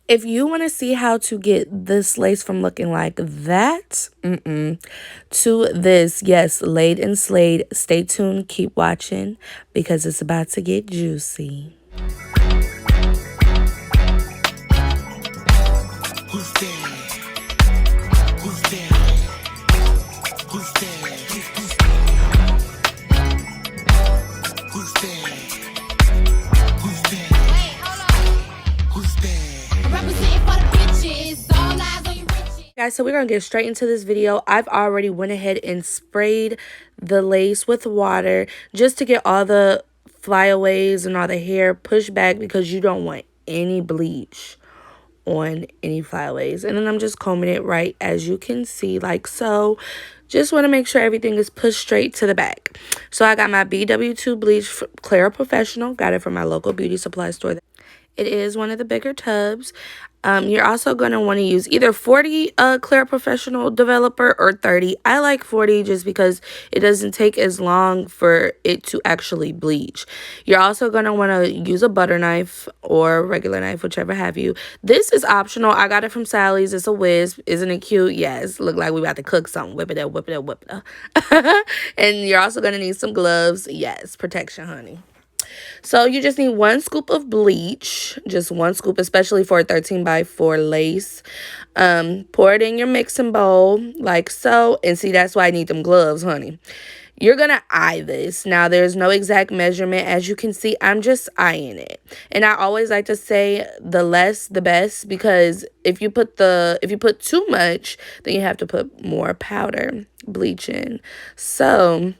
If you want to see how to get this lace from looking like that, to this, yes, laid and slayed, stay tuned, keep watching, because it's about to get juicy. Who's there? Who's there? Who's there? Who's there? Who's there? Hey, hold on. Who's there? Representing for the bitches. All eyes on you bitches. Guys, so we're going to get straight into this video. I've already went ahead and sprayed the lace with water just to get all the flyaways and all the hair pushed back, because you don't want any bleach on any flyaways. And then I'm just combing it right, as you can see, like so. Just want to make sure everything is pushed straight to the back. So I got my BW2 bleach Clara Professional. Got it from my local beauty supply store. It is one of the bigger tubs. You're also going to want to use either 40 Clara Professional Developer or 30. I like 40 just because it doesn't take as long for it to actually bleach. You're also going to want to use a butter knife or a regular knife, whichever have you. This is optional. I got it from Sally's. It's a whiz. Isn't it cute? Yes. Look like we about to cook something. Whip it up, whip it up, whip it up. And you're also going to need some gloves. Yes. Protection, honey. So you just need 1 scoop of bleach, just 1 scoop, especially for a 13x4 lace. Pour it in your mixing bowl like so. And see, that's why I need them gloves, honey. You're going to eye this. Now, there's no exact measurement. As you can see, I'm just eyeing it. And I always like to say the less, the best, because if you put too much, then you have to put more powder, bleach in. So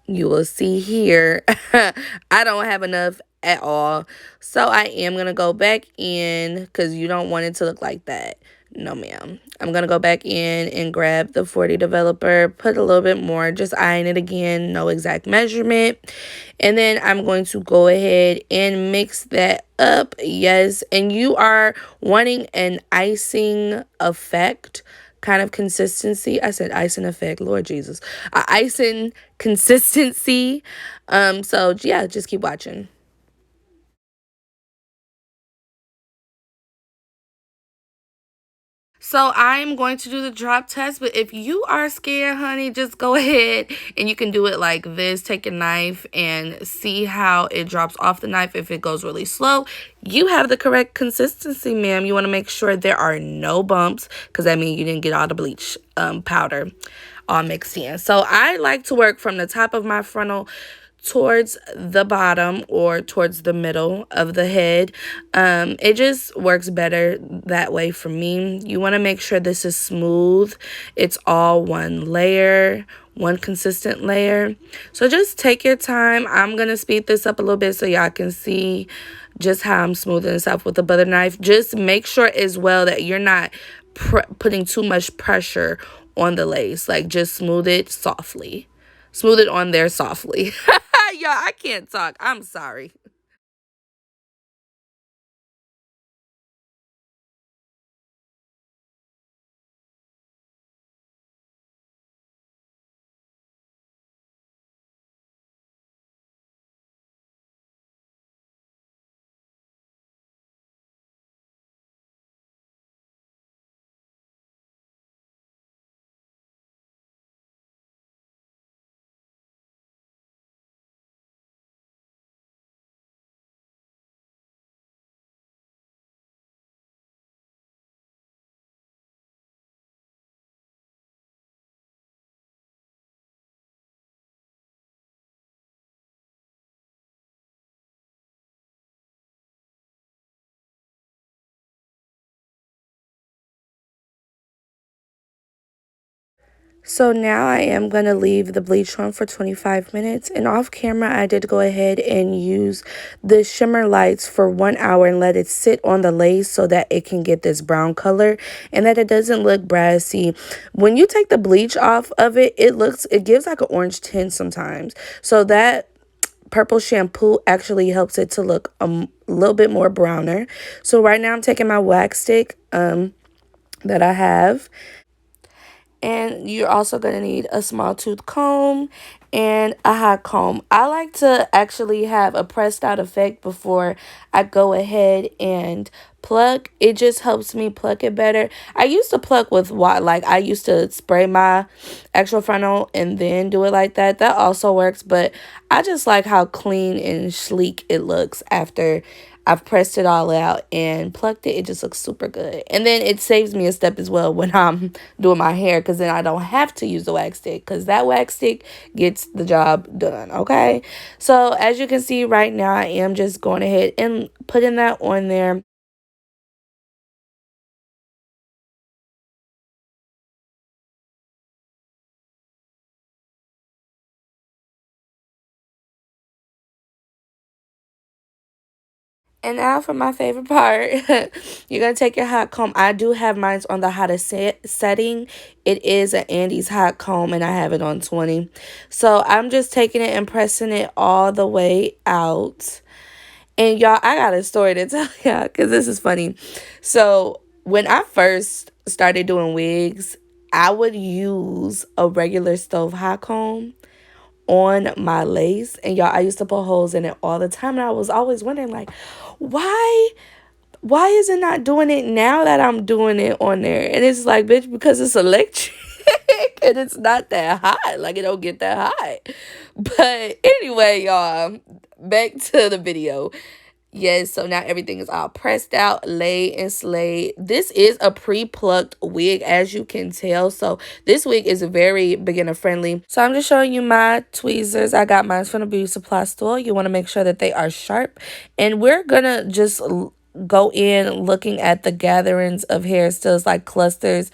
you will see here, I don't have enough at all. So I am going to go back in, because you don't want it to look like that. No, ma'am. I'm going to go back in and grab the 40 Developer, put a little bit more, just eyeing it again, no exact measurement. And then I'm going to go ahead and mix that up. Yes, and you are wanting an icing effect kind of consistency. I said icing effect, Lord Jesus. Icing consistency. So yeah, just keep watching. So I'm going to do the drop test, but if you are scared, honey, just go ahead and you can do it like this. Take a knife and see how it drops off the knife. If it goes really slow, you have the correct consistency, ma'am. You want to make sure there are no bumps, because that means you didn't get all the bleach powder all mixed in. So I like to work from the top of my frontal towards the bottom or towards the middle of the head. It just works better that way for me. You want to make sure this is smooth. It's all one layer, one consistent layer. So just take your time. I'm going to speed this up a little bit so y'all can see just how I'm smoothing this up with the butter knife. Just make sure as well that you're not putting too much pressure on the lace. Like, just smooth it softly. Smooth it on there softly. Y'all, I can't talk. I'm sorry. So now I am going to leave the bleach on for 25 minutes. And off camera, I did go ahead and use the shimmer lights for 1 hour and let it sit on the lace so that it can get this brown color and that it doesn't look brassy. When you take the bleach off of it, it gives like an orange tint sometimes. So that purple shampoo actually helps it to look a little bit more browner. So right now I'm taking my wax stick that I have. And you're also going to need a small tooth comb and a hot comb. I like to actually have a pressed out effect before I go ahead and pluck. It just helps me pluck it better. I used to pluck with what, like I used to spray my actual frontal and then do it like that. That also works, but I just like how clean and sleek it looks after I've pressed it all out and plucked it. It just looks super good. And then it saves me a step as well when I'm doing my hair, because then I don't have to use the wax stick, because that wax stick gets the job done, okay? So as you can see right now, I am just going ahead and putting that on there. And now for my favorite part, you're going to take your hot comb. I do have mine on the hottest setting. It is an Andy's hot comb, and I have it on 20. So I'm just taking it and pressing it all the way out. And y'all, I got a story to tell y'all, because this is funny. So when I first started doing wigs, I would use a regular stove hot comb on my lace, and y'all, I used to put holes in it all the time, and I was always wondering, like, why is it not doing it now that I'm doing it on there? And it's like, bitch, because it's electric and it's not that hot. Like, it don't get that hot. But anyway, y'all, back to the video. Yes, so now everything is all pressed out, laid and slayed. This is a pre-plucked wig, as you can tell. So this wig is very beginner friendly. So I'm just showing you my tweezers. I got mine from the beauty supply store. You want to make sure that they are sharp. And we're going to just go in looking at the gatherings of hair, still like clusters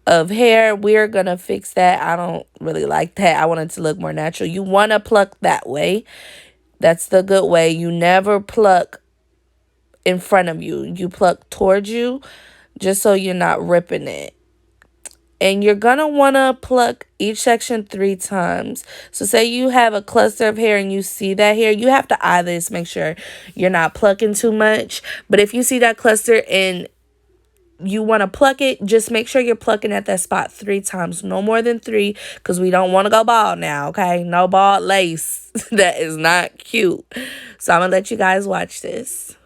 of hair. We're going to fix that. I don't really like that. I want it to look more natural. You want to pluck that way. That's the good way. You never pluck in front of you. You pluck towards you, just so you're not ripping it. And you're going to want to pluck each section 3 times. So say you have a cluster of hair and you see that hair, you have to eye this, make sure you're not plucking too much. But if you see that cluster and you want to pluck it, just make sure you're plucking at that spot 3 times. No more than 3, because we don't want to go bald now, okay? No bald lace. That is not cute. So I'm going to let you guys watch this.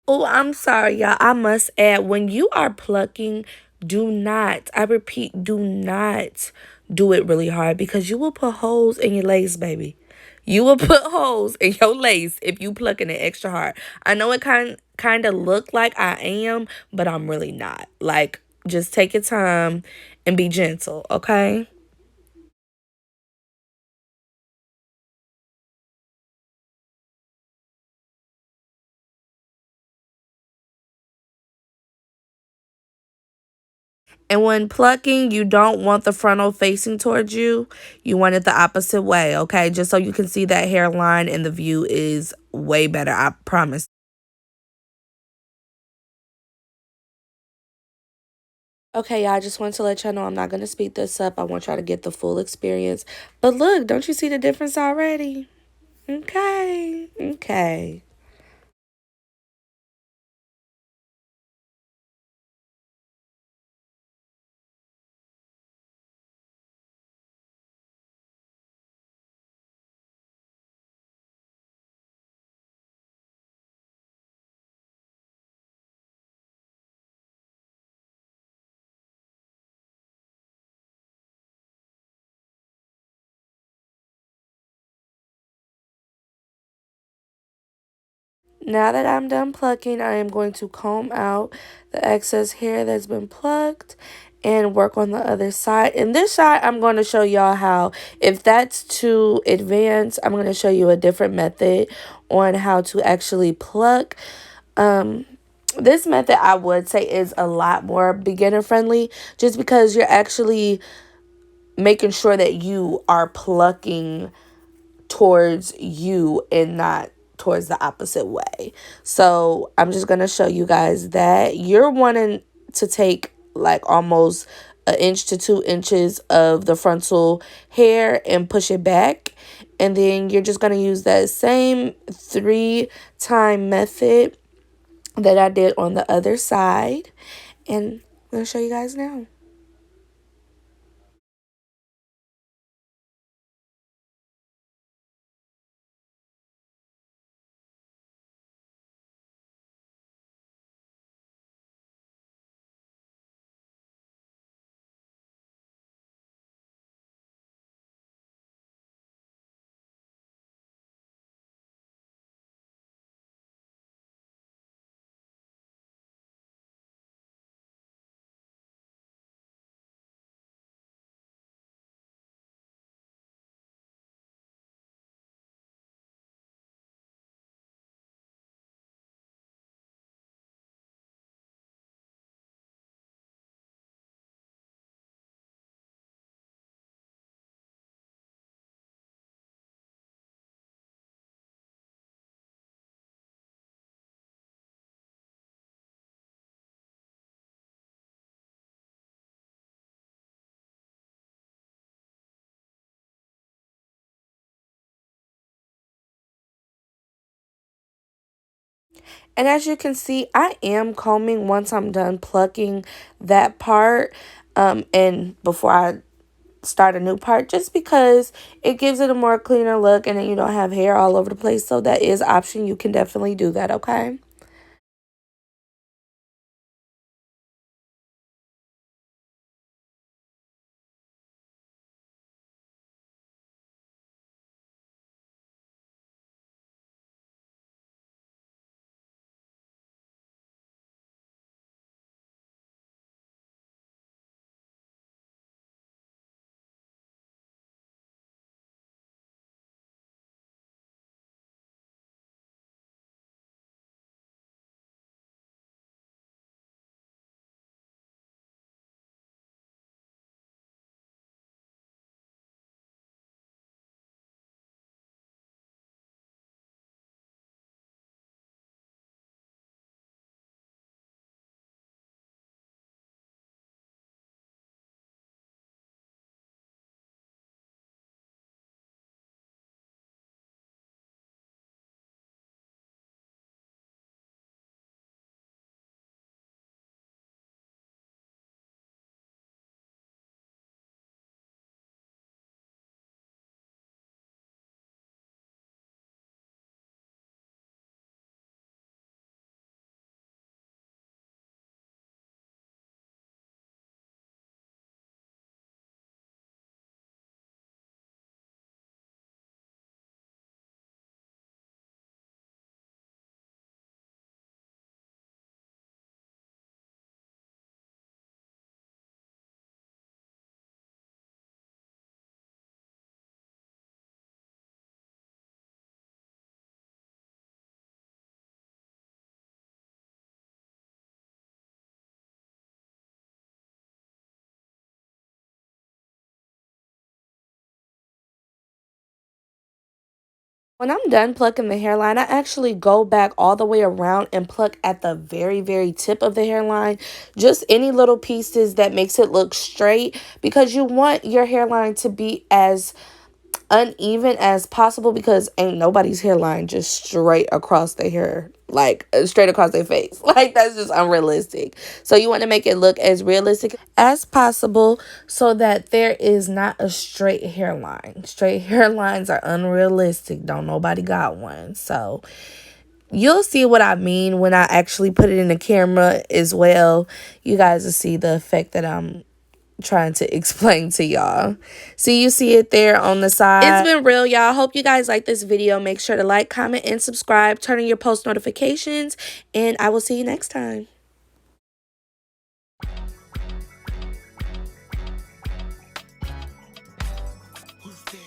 Oh, I'm sorry, y'all. I must add, when you are plucking, do not, I repeat, do not do it really hard, because you will put holes in your lace, baby. You will put holes in your lace if you plucking it extra hard. I know it kind of look like I am, but I'm really not. Like, just take your time and be gentle, okay? And when plucking, you don't want the frontal facing towards you. You want it the opposite way, okay? Just so you can see that hairline and the view is way better, I promise. Okay, y'all, I just wanted to let y'all know I'm not going to speed this up. I want y'all to get the full experience. But look, don't you see the difference already? Okay, okay. Now that I'm done plucking, I am going to comb out the excess hair that's been plucked and work on the other side. In this side, I'm going to show y'all how, if that's too advanced, I'm going to show you a different method on how to actually pluck. This method, I would say, is a lot more beginner friendly, just because you're actually making sure that you are plucking towards you and not towards the opposite way. So I'm just going to show you guys that. You're wanting to take like almost 1 to 2 inches of the frontal hair and push it back. And then you're just going to use that same 3-time method that I did on the other side. And I'm going to show you guys now. And as you can see, I am combing once I'm done plucking that part, and before I start a new part, just because it gives it a more cleaner look and then you don't have hair all over the place. So that is an option. You can definitely do that, okay? When I'm done plucking the hairline, I actually go back all the way around and pluck at the very, very tip of the hairline. Just any little pieces that makes it look straight, because you want your hairline to be as uneven as possible, because ain't nobody's hairline just straight across their hair, like straight across their face. Like, that's just unrealistic. So you want to make it look as realistic as possible so that there is not a straight hairline. Straight hairlines are unrealistic. Don't nobody got one. So you'll see what I mean when I actually put it in the camera as well. You guys will see the effect that I'm trying to explain to y'all. See, you see it there on the side. It's been real, y'all. Hope you guys like this video. Make sure to like, comment, and subscribe. Turn on your post notifications, and I will see you next time. Who's there?